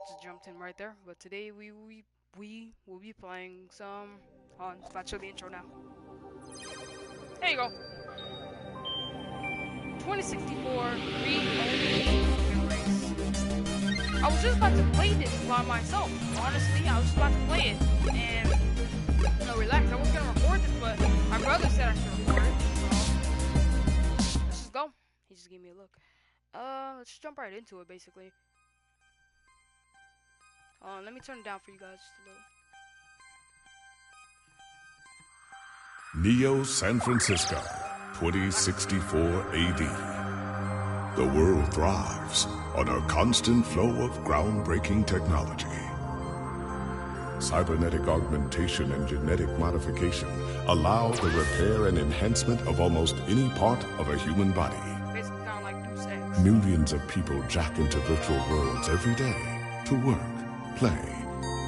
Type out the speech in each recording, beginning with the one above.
just jumped in right there. But today we will be playing some. Hold on, about to show the intro now. There you go. 2064 read-only race. I was just about to play this by myself. Honestly, I was just about to play it and relax. I was gonna record this, but my brother said I should record it. So let's just go. He just gave me a look. Let's just jump right into it, basically. Let me turn it down for you guys just a little. Neo San Francisco, 2064 AD. The world thrives on a constant flow of groundbreaking technology. Cybernetic augmentation and genetic modification allow the repair and enhancement of almost any part of a human body. Basically kind of like Deus Ex. Millions of people jack into virtual worlds every day to work, play,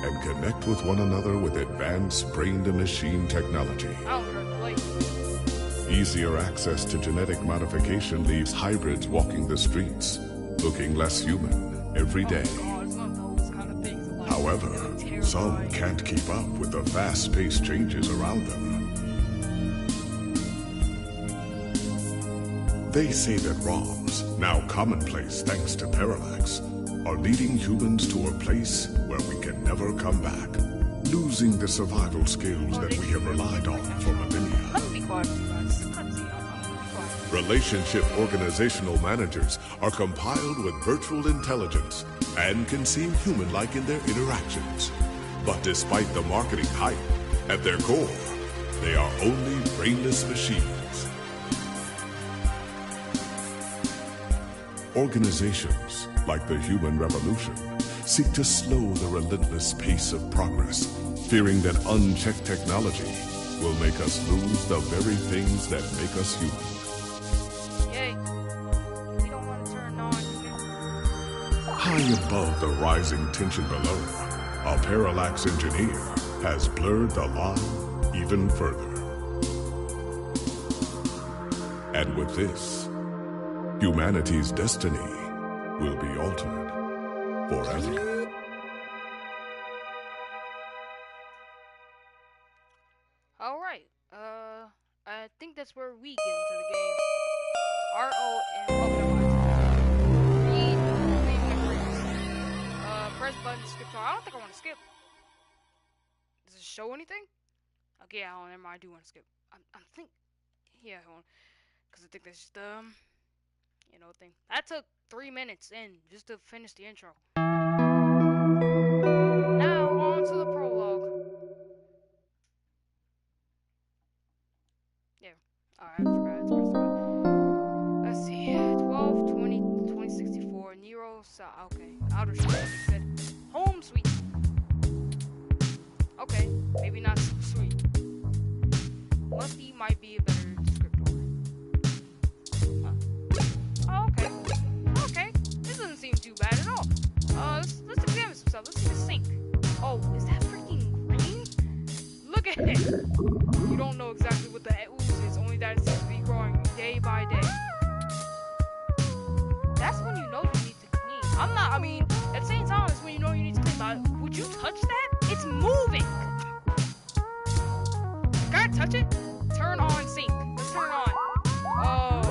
and connect with one another with advanced brain-to-machine technology. I don't know how to play. Easier access to genetic modification leaves hybrids walking the streets, looking less human every day. However, some can't keep up with the fast-paced changes around them. They say that ROMs, now commonplace thanks to Parallax, are leading humans to a place where we can never come back, losing the survival skills that we have relied on for millennia. Let me be quiet, guys. Relationship organizational managers are compiled with virtual intelligence and can seem human-like in their interactions. But despite the marketing hype, at their core, they are only brainless machines. Organizations, like the Human Revolution, seek to slow the relentless pace of progress, fearing that unchecked technology will make us lose the very things that make us human. Yay. We don't want to turn on. High above the rising tension below, a Parallax engineer has blurred the line even further. And with this, humanity's destiny will be altered forever. Alright, I think that's where we get into the game. R-O and read memories. Press button to skip. I don't think I want to skip. Does it show anything? Okay, I don't. Never mind. I do want to skip. I'm think. Yeah, hold on. Cause I think that's just thing. That took 3 minutes in just to finish the intro. Now on to the prologue. Yeah. Alright, I forgot to press the button. Let's see. 12, 20, 2064, Nero, okay. Outer Space, you said. Home sweet. Okay, maybe not so sweet. Musty might be a better descriptor. Oh, okay. Okay. This doesn't seem too bad at all. Let's examine some stuff. Let's see the sink. Oh, is that freaking green? Look at it. You don't know exactly what the ooze is, only that it seems to be growing day by day. That's when you know you need to clean. At the same time, it's when you know you need to clean. But would you touch that? It's moving. Can I touch it? Turn on sink. Let's turn it on. Oh,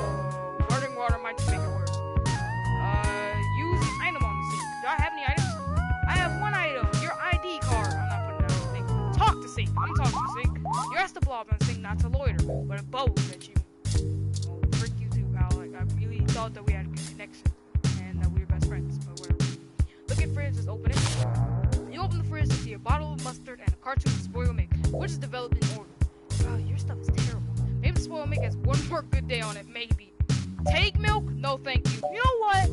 running water might just make it worse. Use an item on the sink. Do I have any items? I have one item. Your ID card. I'm not putting it on the sink. Talk to sink. I'm talking to sink. You asked the blob on sink not to loiter, but it bubbles at you. Well, frick you too, pal. Like, I really thought that we had a good connection and that we were best friends, but whatever. Look at fridge. Just open it. You open the fridge to see a bottle of mustard and a cartoon of spoiled milk, which is developed in order. Wow, your stuff is terrible. Maybe the spoiled milk has one more good day on it, maybe. Take milk? No, thank you. You know what?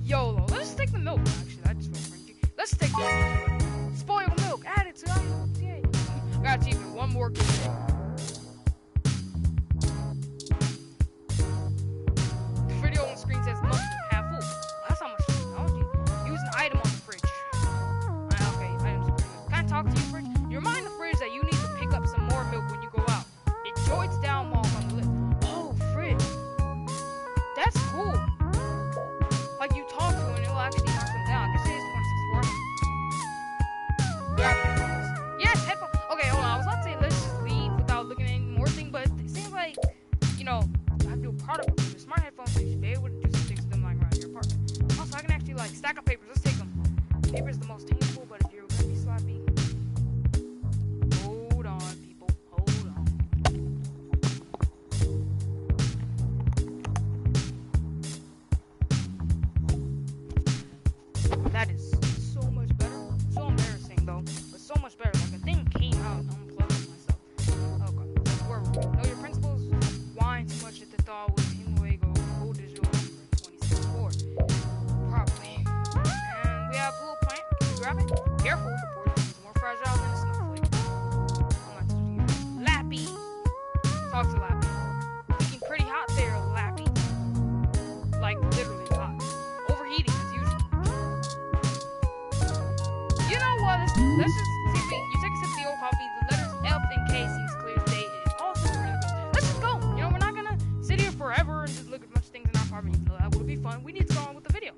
YOLO. Let's take the milk. Actually, I just feel cringy. Let's take the milk. Spoiled milk. Add it to items. Yay. I got achievement. One more good day. The video on the screen says mustard half full. That's how much technology. Use an item on the fridge. Okay, items are pretty good. Can I talk to you, fridge? You remind the fridge that you need to pick up some more milk when you go out. It joints down while on the lip. Oh, fridge. That's cool. Like you talk to it and it'll actually knock them down. I guess it is 26 Saber's the most tangible, but if you're gonna be sloppy, hold on, people. Hold on. That is so much better. So embarrassing though, but so much better. Like a thing came out, unplugged myself. Okay, where were we? Know your principles. Whine too much at the thought with Team Luego, Go Digital for 2064. Probably. And we have Blue Plant. Can you grab it? Careful, the poison is more fragile than a snowflake. I'm not touching you. Lappy. Talk to Lappy. Looking pretty hot there, Lappy. Like literally hot. Overheating as usual. You know what? Let's just see. You take a sip of the old coffee. The letters F and K seems clear as day. It all seems really good. Let's just go. You know, we're not gonna sit here forever and just look at a bunch of things in our apartment. Even though that would be fun. We need to go on with the video.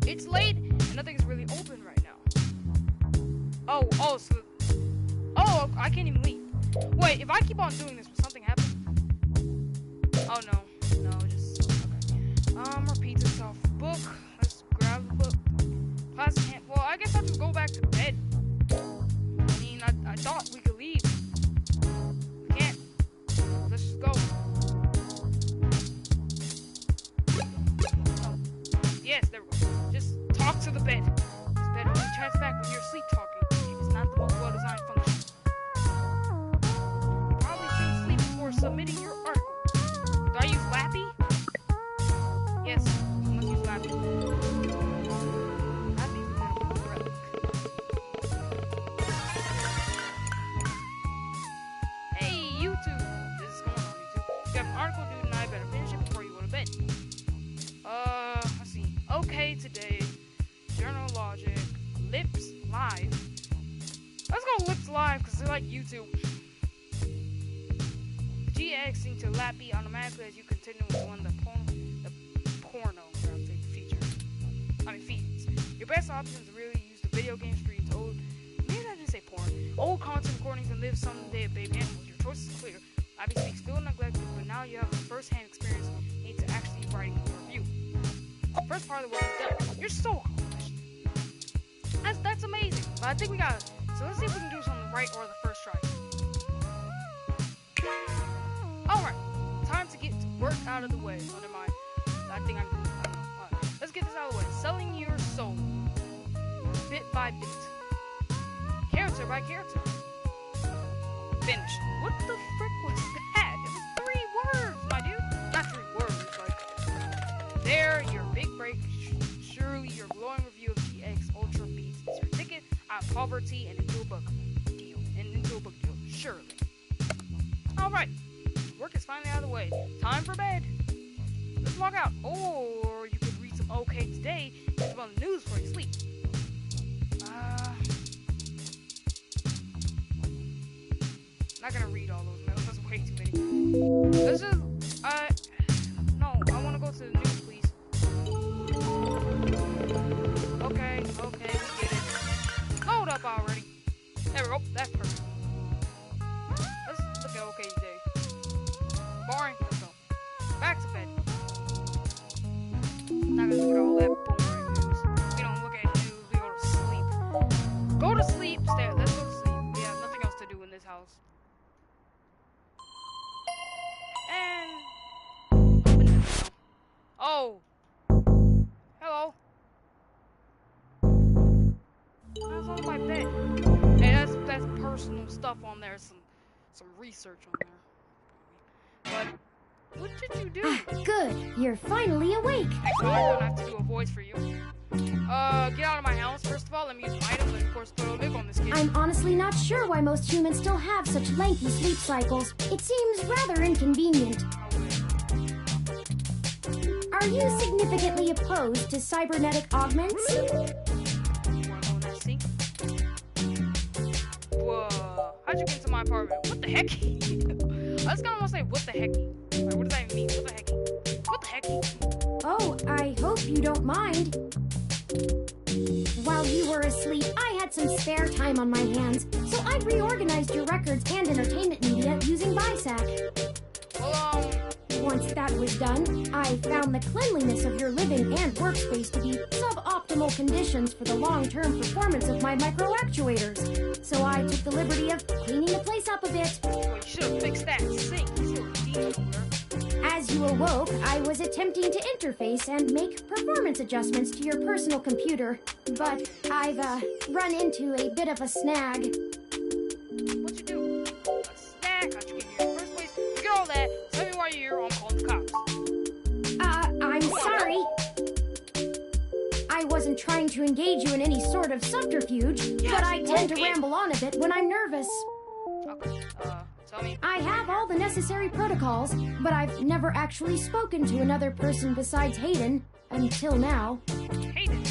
It's late and nothing is really open right now. Oh, I can't even leave. Wait, if I keep on doing this, will something happen? Oh no, just okay. Repeats itself. Book. Let's grab the book. Class can't. Well, I guess I'll just go back to bed. I mean, I thought we could leave. We can't. Let's just go. Oh. Yes, there we go. Just talk to the bed. This bed only chats back when you're sleep talking. It's not the most well-designed function. Probably shouldn't sleep before submitting your article. Do I use Lappy? Yes, I must use Lappy. Lappy's a little relic. Hey, YouTube! This is going on, YouTube. You have an article due tonight, better finish it before you go to bed. Let's see. Okay, today. Journal Logic. Lips Live. Let's go Lips Live, because they're like YouTube. GX into Lappy automatically as you continue with one the porno feeds. Your best option is to really use the video game streams. Maybe I didn't say porn. Old content recordings and live someday a baby animals. Your choice is clear. Lappy speaks still neglected, but now you have a first-hand experience into actually writing a review. First part of the work is done. You're so accomplished. That's amazing. But I think we got it. So let's see if we can do something right or the first try. Alright, time to get to work out of the way. Under my, I don't know. Alright, let's get this out of the way. Selling your soul. Bit by bit. Character by character. Finish. What the frick was that? It was 3 words, my dude. Not 3 words, like. There, your big break. Surely your glowing review of GX Ultra Beats is your ticket out of poverty and into a book deal. Surely. Alright. Work is finally out of the way. Time for bed. Let's log out. Or you could read some OK Today and some on the news before you sleep. Not gonna read all those mails. That's way too many. Let's just, no, I wanna go to the news, please. Okay, we get it. Load up already. There we go. That's perfect. Let's look at OK Today. Boring. Let's go. Back to bed. Not gonna look at all that boring news. We don't look at news. We go to sleep. Go to sleep. Stay. Let's go to sleep. We have nothing else to do in this house. And open it now. Oh. Hello. That's on my bed. Hey, that's personal stuff on there. Some research on there. But what did you do? Good. You're finally awake. Actually, I don't have to do a voice for you. Get out of my house. First of all, let me use an item, and of course, put a lid on this kid. I'm honestly not sure why most humans still have such lengthy sleep cycles. It seems rather inconvenient. Are you significantly opposed to cybernetic augments? You wanna go in that sink? Whoa. How'd you get into my apartment? What the heck? I was gonna say, what the hecky? Like, what does that even mean? What the hecky? What the hecky? Oh, I hope you don't mind. While you were asleep, I had some spare time on my hands, so I reorganized your records and entertainment media using BISAC. Well, Once that was done, I found the cleanliness of your living and workspace to be suboptimal conditions for the long-term performance of my microactuators. So I took the liberty of cleaning the place up a bit. Well, you should have fixed that sink. You still a demon owner. As you awoke, I was attempting to interface and make performance adjustments to your personal computer, but I've run into a bit of a snag. What'd you do? A snack? How'd you get here in the first place? Forget all that. Tell me why you're here or I'm calling the cops. I'm sorry. I wasn't trying to engage you in any sort of subterfuge, but I tend to ramble on a bit when I'm nervous. Okay, tell me. I have all the necessary protocols, but I've never actually spoken to another person besides Hayden until now. Hayden,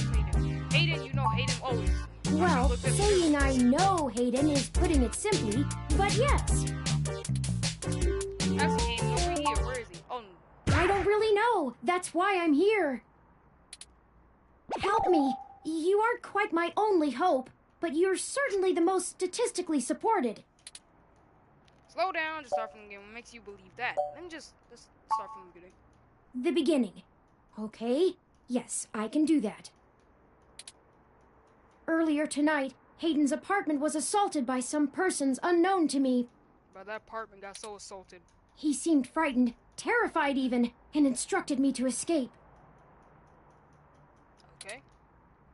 you know Hayden always. Well, saying I know Hayden is putting it simply, but yes. Actually, Hayden over here. Where is he? Oh, I don't really know. That's why I'm here. Help me. You aren't quite my only hope, but you're certainly the most statistically supported. slow down. Just start from the beginning. What makes you believe that? Let me just start from the beginning. The beginning. Okay. Yes, I can do that. Earlier tonight, Hayden's apartment was assaulted by some persons unknown to me. But that apartment got so assaulted. He seemed frightened, terrified even, and instructed me to escape. Okay.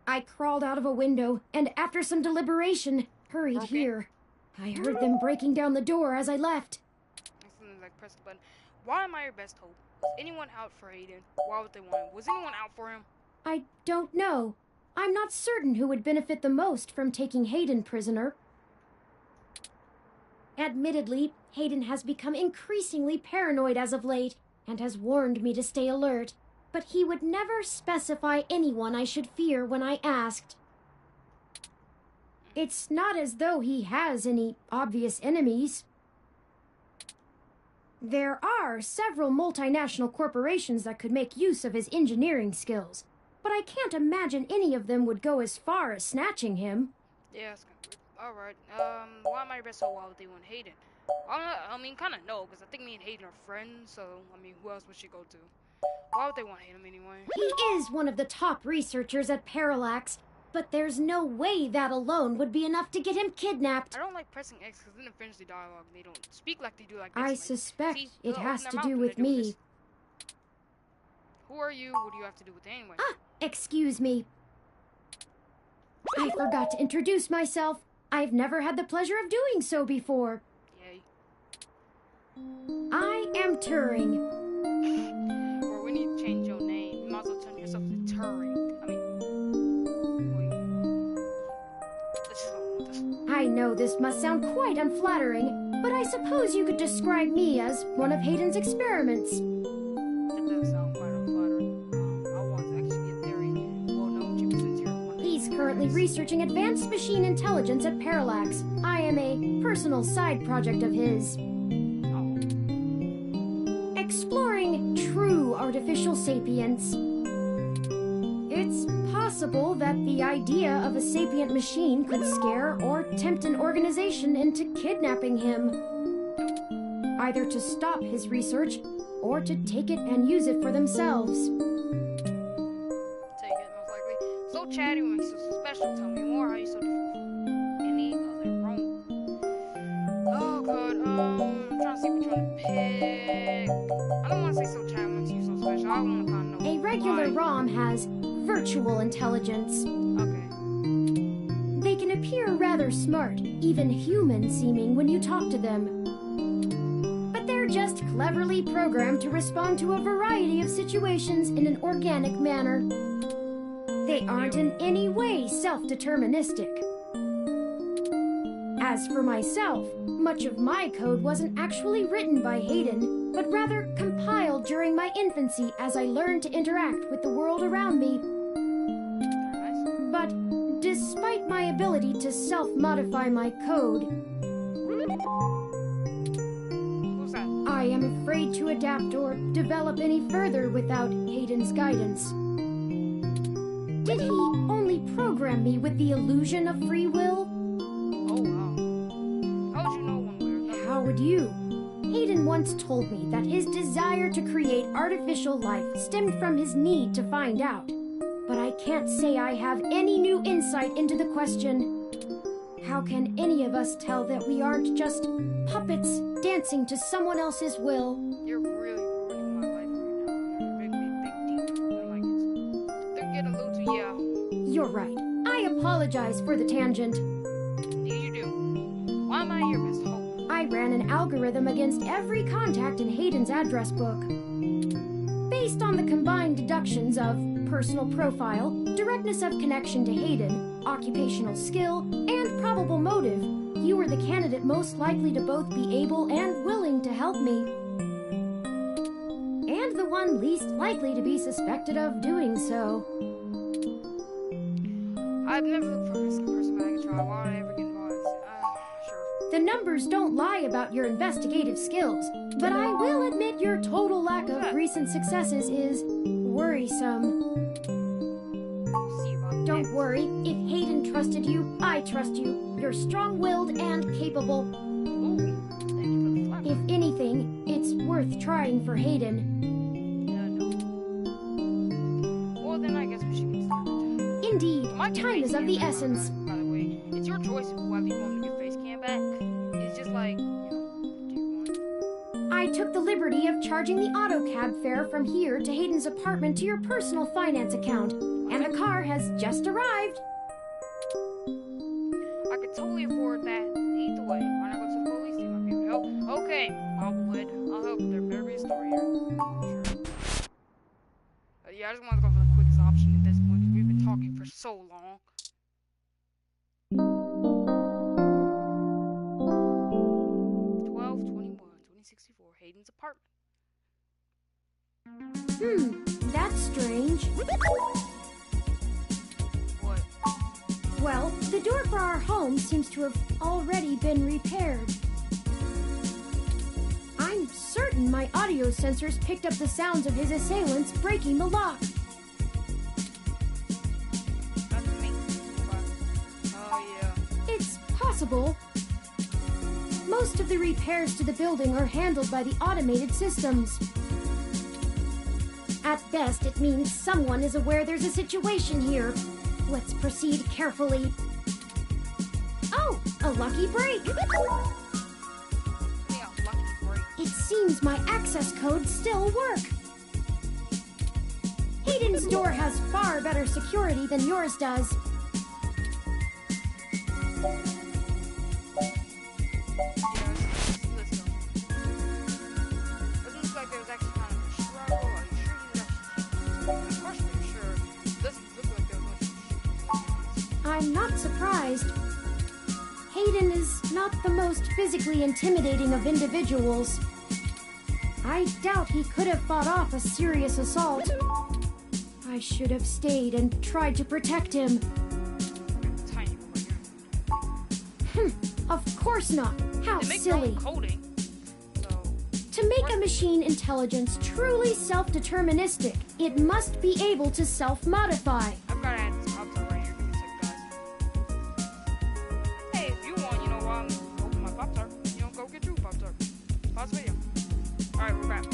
I crawled out of a window, and after some deliberation, hurried here. I heard them breaking down the door as I left. Something like press the button. Why am I your best hope? Was anyone out for Hayden? Why would they want him? Was anyone out for him? I don't know. I'm not certain who would benefit the most from taking Hayden prisoner. Admittedly, Hayden has become increasingly paranoid as of late, and has warned me to stay alert, but he would never specify anyone I should fear when I asked. It's not as though he has any obvious enemies. There are several multinational corporations that could make use of his engineering skills, but I can't imagine any of them would go as far as snatching him. Yeah, that's kind of weird. Alright, why am I your best hope? Why would they want Hayden? I mean, kind of no, because I think me and Hayden are friends, so, I mean, who else would she go to? Why would they want Hayden anyway? He is one of the top researchers at Parallax, but there's no way that alone would be enough to get him kidnapped. I don't like pressing X because then it finishes the dialogue. They don't speak like they do like I this. suspect see, it they'll has open to their do mouth when with they're doing me. this. Who are you? What do you have to do with it anyway? Excuse me. I forgot to introduce myself. I've never had the pleasure of doing so before. Yay. I am Turing. Or we need to change your name. You might as well turn yourself to Turing. I mean, wait. Let's just go with this. I know this must sound quite unflattering, but I suppose you could describe me as one of Hayden's experiments. That does sound quite unflattering. I was actually a very well-known Jupiter since you're one of He's currently researching advanced machine intelligence at Parallax. I am a personal side project of his. Oh, Exploring true artificial sapience. It's possible that the idea of a sapient machine could scare or tempt an organization into kidnapping him. Either to stop his research, or to take it and use it for themselves. take it, most likely. So chatty, what makes you so special? Tell me more. How are you so different from any other Rome? Oh, God. I'm trying to see which one to pick. I don't want to say so chatty, what makes you so special. I want to kind of know A regular why. ROM has virtual intelligence. Okay. They can appear rather smart, even human-seeming when you talk to them. But they're just cleverly programmed to respond to a variety of situations in an organic manner. They aren't in any way self-deterministic. As for myself, much of my code wasn't actually written by Hayden, but rather compiled during my infancy as I learned to interact with the world around me. Nice. But despite my ability to self-modify my code, Who's that? I am afraid to adapt or develop any further without Hayden's guidance. Did he only program me with the illusion of free will? Oh, wow. How would you know one way or another? How would you? Hayden once once told me that his desire to create artificial life stemmed from his need to find out. But I can't say I have any new insight into the question. How can any of us tell that we aren't just puppets dancing to someone else's will? You're really ruining my life right now. You're making me think deep. I don't like it. They're getting a little too, yeah. You're right. I apologize for the tangent. You do. Why am I your best hope? I ran an algorithm against every contact in Hayden's address book. Based on the combined deductions of personal profile, directness of connection to Hayden, occupational skill, and probable motive, you were the candidate most likely to both be able and willing to help me. And the one least likely to be suspected of doing so. I've never looked for a missing person, but I can try. Why would I ever get involved? Sure. The numbers don't lie about your investigative skills, but I will admit your total lack of recent successes is worrisome. See about Don't that. worry, if Hayden trusted you, I trust you. You're strong-willed and capable. Ooh, thank you for the flower. If anything, it's worth trying for Hayden. No. Well, then I guess we should get started. Indeed, My time is of the essence. By the way, it's your choice whether you want to get face cam back. It's just like, do you want? I took the liberty of charging the auto cab fare from here to Hayden's apartment to your personal finance account, and the car has just arrived. I could totally afford that. Either way, why not go to the police? They might be able to help. Okay, I'll help. There better be a story here. Sure. Yeah, I just want to go for the quickest option at this point because we've been talking for so long. Hayden's apartment. That's strange. What? Well, the door for our home seems to have already been repaired. I'm certain my audio sensors picked up the sounds of his assailants breaking the lock. That's me. Oh, yeah. It's possible. Most of the repairs to the building are handled by the automated systems. At best, it means someone is aware there's a situation here. Let's proceed carefully. Oh, a lucky break! Yeah, lucky break. It seems my access codes still work. Hayden's door has far better security than yours does. I'm not surprised. Hayden is not the most physically intimidating of individuals. I doubt he could have fought off a serious assault. I should have stayed and tried to protect him. Tiny Of course not. How they make their silly. own coding. So, To make a machine intelligence truly self-deterministic, it must be able to self-modify. I've got to add this pop tart right here. Give me a second, guys. Hey, if you want, while I'm opening my pop tart, go get your pop tart. Pause video. Alright, we're back.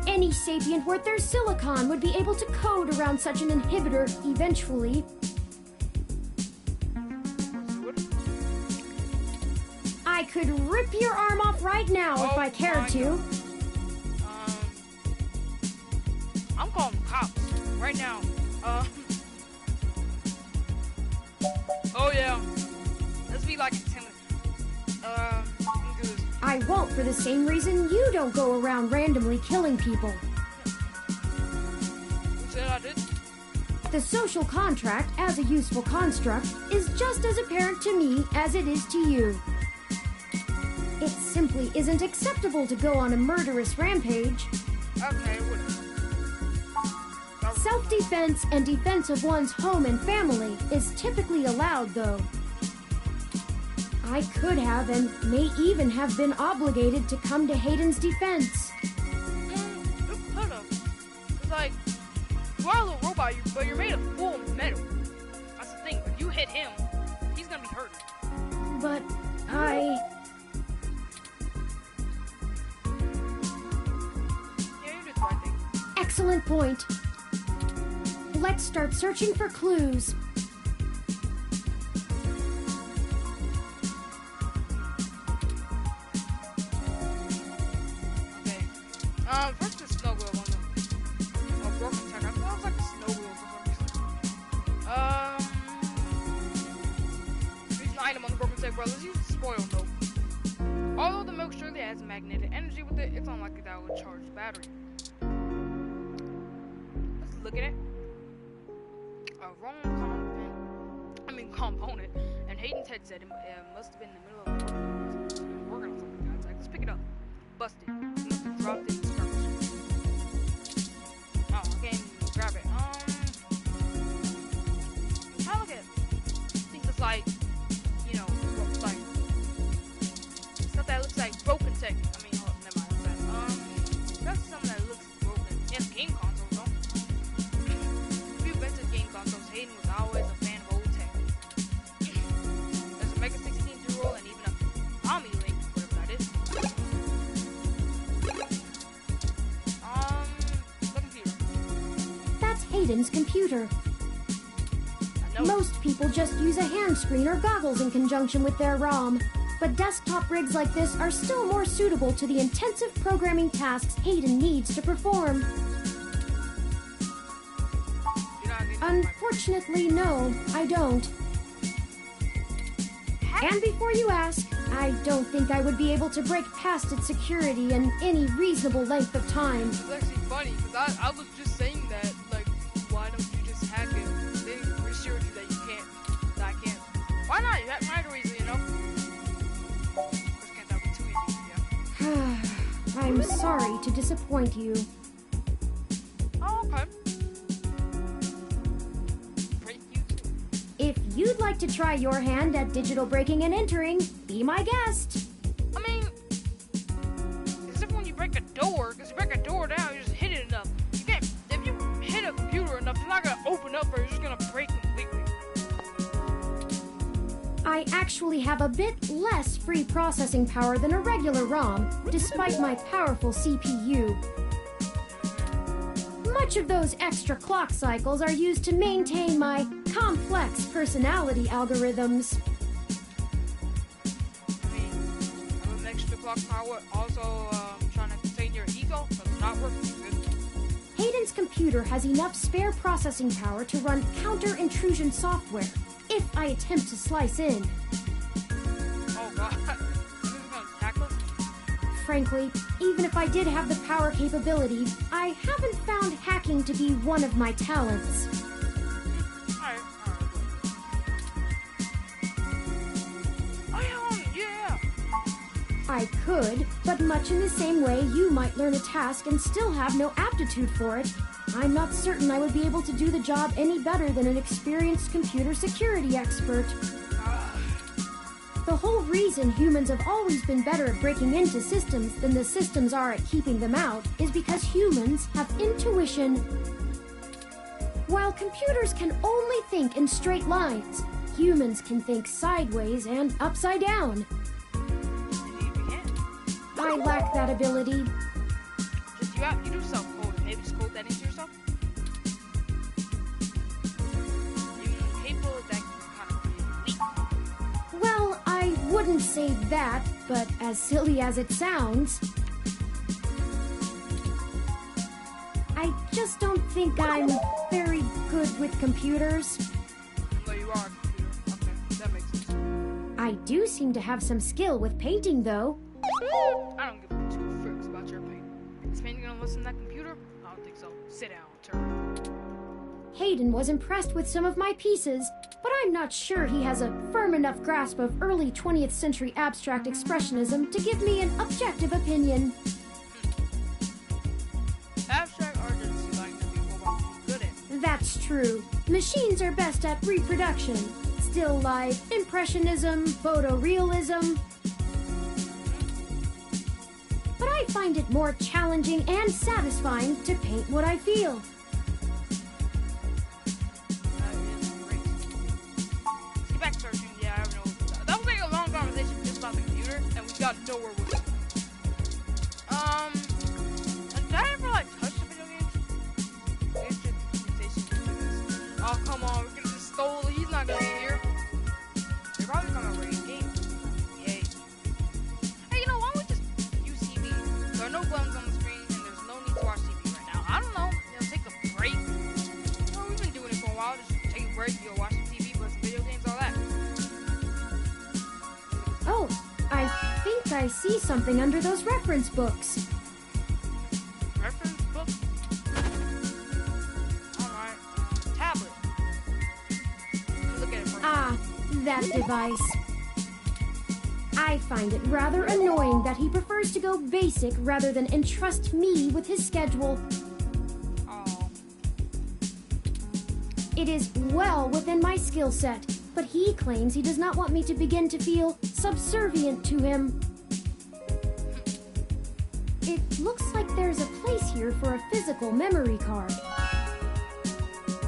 Any sapient worth their silicon would be able to code around such an inhibitor eventually. Let's do it. I could rip your arm off right now if I cared my to. God. I'm calling the cops right now. Oh yeah. Let's be like intimidating. Let me do this. I won't for the same reason you don't go around randomly killing people. Who said I did? The social contract, as a useful construct, is just as apparent to me as it is to you. It simply isn't acceptable to go on a murderous rampage. Okay, whatever. Self-defense and defense of one's home and family is typically allowed, though. I could have and may even have been obligated to come to Hayden's defense. Hold up. It's like, you are a little robot, but you're made of full metal. That's the thing. If you hit him, he's gonna be hurt. excellent point. Let's start searching for clues. Okay. First the snow globe on the broken tech. I thought it was like a snow globe for some reason. Use an item on the broken tech, bro. Let's use the spoiled milk. Although the milk surely has magnetic energy with it, it's unlikely that it would charge the battery. Let's look at it. A wrong component. And Hayden's head said it must have been in the middle of working on something. Guys, like, let's pick it up. Busted. He must have dropped it in the skirmish. Oh, I can't even grab it. How look at it? I think it's like, you know, like stuff that looks like broken tech. I mean, hold up, never mind. That's something that looks broken. Yes, game consoles, though. If you've been to game consoles, Hayden was always a fan of old tech. There's a Mega 16 roll and even a Omni Link, whatever that is. The computer. That's Hayden's computer. I know. Most people just use a hand screen or goggles in conjunction with their ROM. But desktop rigs like this are still more suitable to the intensive programming tasks Hayden needs to perform. You know, I mean, Unfortunately, no, I don't. And before you ask, I don't think I would be able to break past its security in any reasonable length of time. It's actually funny because I was just saying that, like, why don't you just hack it? They reassured you that you can't, that I can't. Why not? You hack mine easily, you know? Just can't that be too easy, yeah. I'm sorry to disappoint you. Oh, okay. Break you too. If you'd like to try your hand at digital breaking and entering, be my guest. I mean, it's different when you break a door, because you break a door down, you just hit it enough. You can't, if you hit a computer enough, it's not going to open up or you're just going to break completely. I actually have a bit less free processing power than a regular ROM, despite my powerful CPU. Much of those extra clock cycles are used to maintain my complex personality algorithms. I mean, I'm an extra clock power, also trying to contain your ego, but it's not working good. Hayden's computer has enough spare processing power to run counter-intrusion software, if I attempt to slice in. Oh god, this is going to hack us? Frankly, even if I did have the power capability, I haven't found hacking to be one of my talents. Alright. Oh yeah! I could, but much in the same way you might learn a task and still have no aptitude for it, I'm not certain I would be able to do the job any better than an experienced computer security expert. The whole reason humans have always been better at breaking into systems than the systems are at keeping them out is because humans have intuition. While computers can only think in straight lines, humans can think sideways and upside down. I lack that ability. Just you do self-coding. Maybe just code that into yourself. You're capable of that kind of weak. Well, I wouldn't say that, but as silly as it sounds, I just don't think I'm very good with computers. No, you are a computer. Okay, that makes sense. I do seem to have some skill with painting, though. I don't give two fricks about your paint. Is painting gonna listen to that computer? I don't think so. Sit down, turn. Hayden was impressed with some of my pieces, but I'm not sure he has a firm enough grasp of early 20th century abstract expressionism to give me an objective opinion. Abstract art doesn't seem like to be what I'm good at. That's true. Machines are best at reproduction. Still life, impressionism, photorealism. But I find it more challenging and satisfying to paint what I feel. That is great. See, back searching, yeah, I don't know. That was like a long conversation just about the computer, and we got nowhere with it. Did I ever, like, touch the video games? come on, we could have just stole it. He's not gonna be here. They're probably coming over to game. Yay. Hey, you know, why don't we just use TV? There are no buttons on the screen, and there's no need to watch TV right now. I don't know. You know, take a break. You know, we've been doing it for a while. Just take a break, you know, watch some TV, play some video games, all that. Oh, I think I see something under those reference books. Reference book? Alright. Tablet. Look at it for Ah, that device. I find it rather annoying that he prefers to go basic rather than entrust me with his schedule. Oh. It is well within my skill set, but he claims he does not want me to begin to feel subservient to him. It looks like there's a place here for a physical memory card.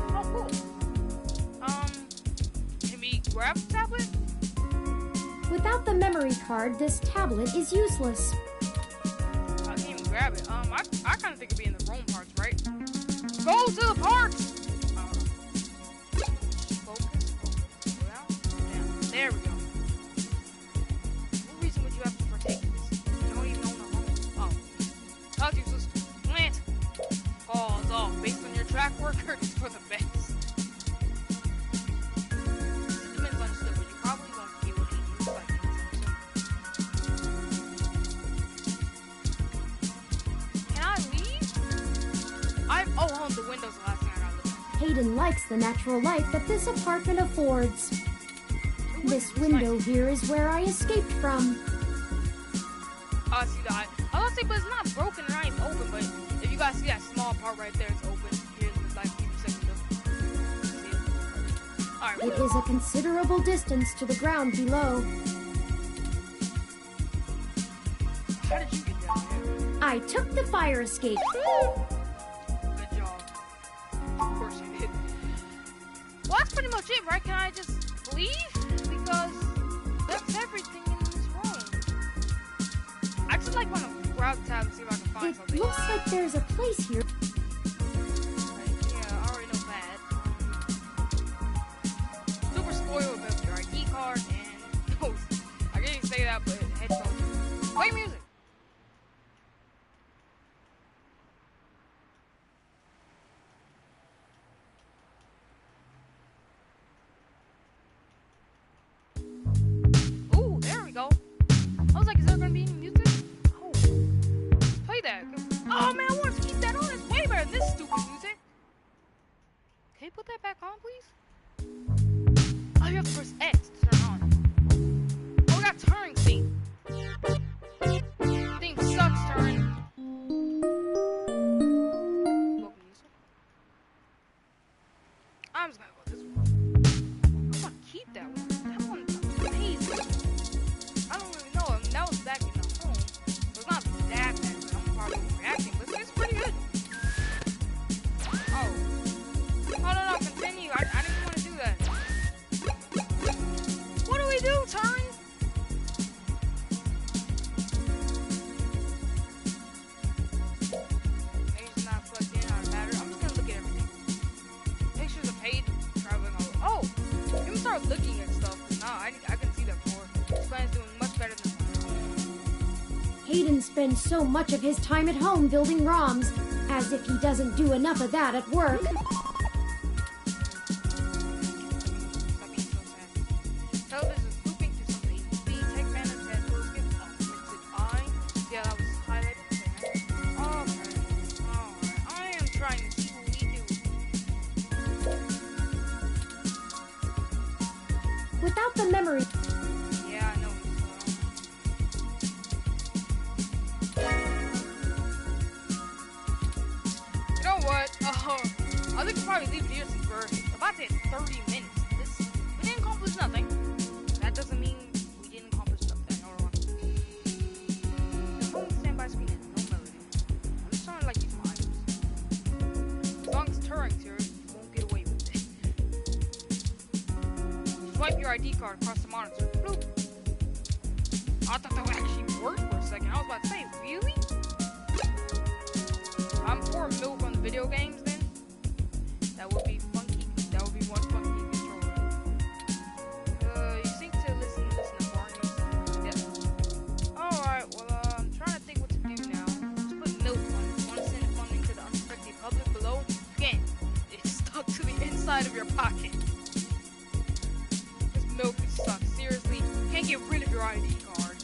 Oh, cool. Can we grab the tablet? Without the memory card, this tablet is useless. I can't even grab it. I kind of think it'd be in the Rome parts, right? Go to the parks! Focus. Go down. There we go. What reason would you have to partake in this? You don't even own a home. Oh. How's useless? Plant. Falls off. Based on your track record, it's for the best. Sentiments understood, but you probably won't be able to use like this. Can I leave? Oh, hold on, the window's the last thing I gotta look at. Hayden likes the natural light that this apartment affords. This window here is where I escaped from. Oh, I see that. I was gonna say, but it's not broken, right? It's open, but if you guys see that small part right there, it's open. Here's like a few seconds ago. See it? Alright, It is a considerable distance to the ground below. how did you get down I took the fire escape. there? Good job. Of course you did. Well, that's pretty much it, right? Can I just leave? Because that's everything in this room. I just like want to grab the tab and see if I can find It something. looks like there's a place here. Like, yeah, I already know that. Super spoiled with your ID card and those. I can't even say that, but headphones. Play music. Ooh, there we go. I was like, is there gonna be any music? Oh, play that. Oh man, I want to keep that on. It's way better than this stupid music. Can you put that back on, please? Oh, you have to press X to turn on. Oh, we got turn scene. Theme sucks, turn. Welcome, user. I'm just gonna go this one. I want to keep that one. That one's amazing. I don't really know. I mean, that was back in the home. So it's not that bad, but I'm probably reacting, but it's pretty good. Oh. Oh, no, continue. I didn't want to do that. What do we do, turn? Maybe it's not plugged in out of battery. I'm just going to look at everything. Pictures of Paige traveling all over. Oh! You can start looking at stuff. No, I couldn't see that before. This plan's doing much better than Hayden spends so much of his time at home building ROMs, as if he doesn't do enough of that at work. Stop being so sad. Television is looping through something. The tech man has had full skip. Oh, it's I. Yeah, that was highlighted. Okay. Alright. I am trying to see what we do. Without the memory, Yeah, I know. You know what? I think we'll probably leave it here since we're about to hit 30 minutes. We didn't accomplish nothing. That doesn't mean we didn't accomplish something. The phone standby screen has no melody. I'm just trying to like use my items. As long as Turing's here, you won't get away with it. Swipe your ID card across the monitor. Bloop. I thought that would actually work for a second. I was about to say, really? I'm pouring milk on the video games then? That would be funky. That would be one ID card.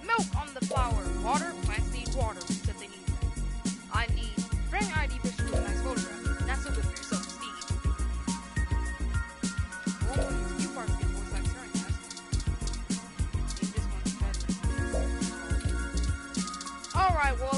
Milk on the flower. Water. Plants need water because they need it. I need bring ID picture with a nice photograph. Not so good for your self-esteem. Well, you parts get voice like turn, guys. Maybe this one's better. Alright, well,